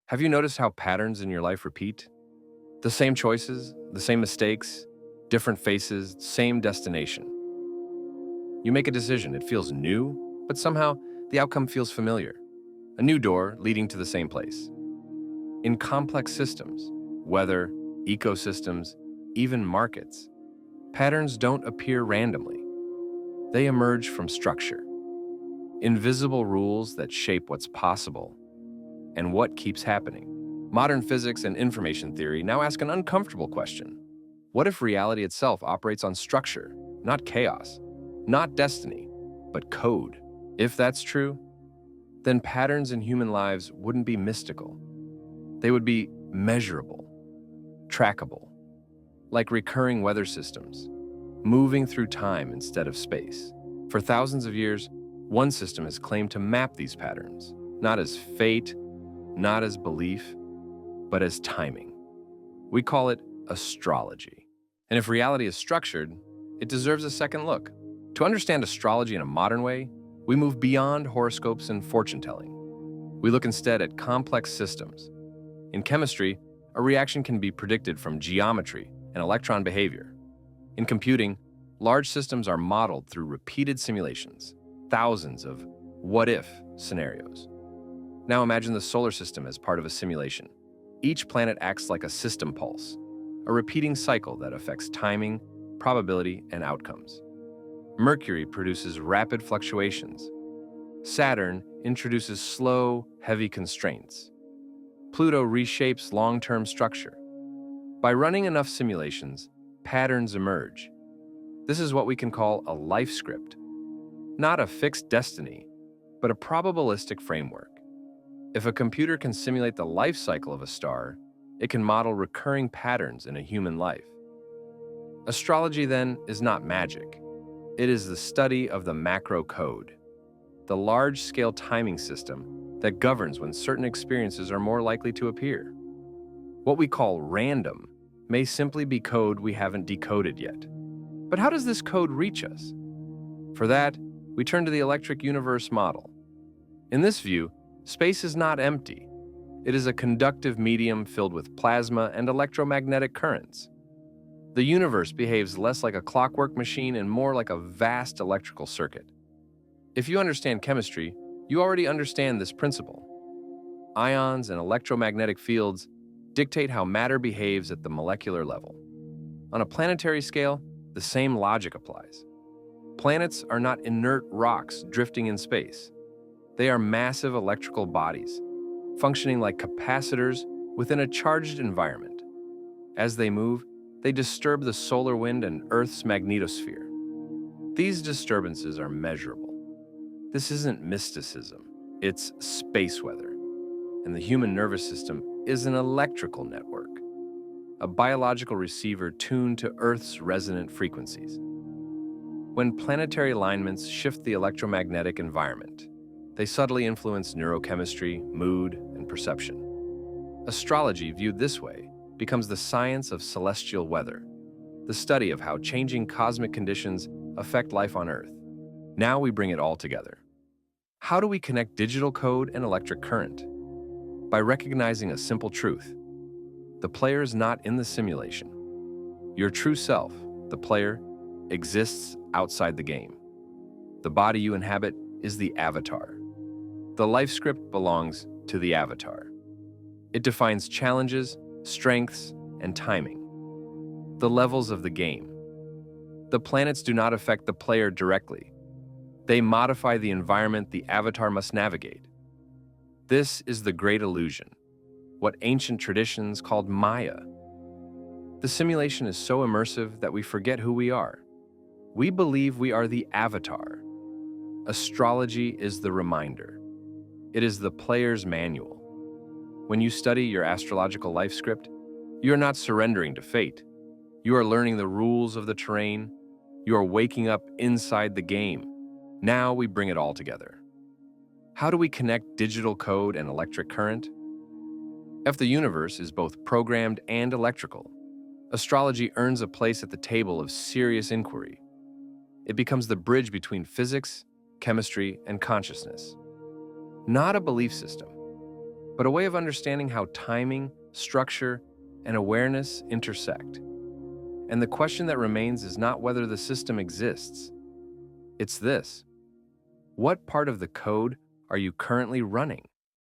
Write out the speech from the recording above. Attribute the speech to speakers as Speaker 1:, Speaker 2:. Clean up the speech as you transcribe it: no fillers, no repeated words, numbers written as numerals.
Speaker 1: Have you noticed how patterns in your life repeat? The same choices, the same mistakes, different faces, same destination. You make a decision, it feels new, but somehow the outcome feels familiar. A new door leading to the same place. In complex systems, weather, ecosystems, even markets, patterns don't appear randomly. They emerge from structure. Invisible rules that shape what's possible and what keeps happening. Modern physics and information theory now ask an uncomfortable question. What if reality itself operates on structure, not chaos, not destiny, but code? If that's true, then patterns in human lives wouldn't be mystical. They would be measurable, trackable, like recurring weather systems, moving through time instead of space. For thousands of years, one system has claimed to map these patterns, not as fate, not as belief, but as timing. We call it astrology. And if reality is structured, it deserves a second look. To understand astrology in a modern way, we move beyond horoscopes and fortune-telling. We look instead at complex systems. In chemistry, a reaction can be predicted from geometry and electron behavior. In computing, large systems are modeled through repeated simulations, thousands of what-if scenarios. Now imagine the solar system as part of a simulation. Each planet acts like a system pulse, a repeating cycle that affects timing, probability, and outcomes. Mercury produces rapid fluctuations. Saturn introduces slow, heavy constraints. Pluto reshapes long-term structure. By running enough simulations, patterns emerge. This is what we can call a life script. Not a fixed destiny, but a probabilistic framework. If a computer can simulate the life cycle of a star, it can model recurring patterns in a human life. Astrology, then, is not magic. It is the study of the macro code, the large-scale timing system that governs when certain experiences are more likely to appear. What we call random may simply be code we haven't decoded yet. But how does this code reach us? For that, we turn to the electric universe model. In this view, space is not empty. It is a conductive medium filled with plasma and electromagnetic currents. The universe behaves less like a clockwork machine and more like a vast electrical circuit. If you understand chemistry, you already understand this principle. Ions and electromagnetic fields dictate how matter behaves at the molecular level. On a planetary scale, the same logic applies. Planets are not inert rocks drifting in space. They are massive electrical bodies, functioning like capacitors within a charged environment. As they move, they disturb the solar wind and Earth's magnetosphere. These disturbances are measurable. This isn't mysticism, it's space weather. And the human nervous system is an electrical network, a biological receiver tuned to Earth's resonant frequencies. When planetary alignments shift the electromagnetic environment, they subtly influence neurochemistry, mood, and perception. Astrology, viewed this way, becomes the science of celestial weather, the study of how changing cosmic conditions affect life on Earth. Now we bring it all together. How do we connect digital code and electric current? By recognizing a simple truth. The player is not in the simulation. Your true self, the player, exists outside the game. The body you inhabit is the avatar. The life script belongs to the avatar. It defines challenges, strengths, and timing. The levels of the game. The planets do not affect the player directly. They modify the environment the avatar must navigate. This is the great illusion, what ancient traditions called Maya. The simulation is so immersive that we forget who we are. We believe we are the avatar. Astrology is the reminder. It is the player's manual. When you study your astrological life script, you are not surrendering to fate. You are learning the rules of the terrain. You are waking up inside the game. Now we bring it all together. How do we connect digital code and electric current? If the universe is both programmed and electrical, astrology earns a place at the table of serious inquiry. It becomes the bridge between physics, chemistry, and consciousness. Not a belief system, but a way of understanding how timing, structure, and awareness intersect. And the question that remains is not whether the system exists. It's this: what part of the code are you currently running?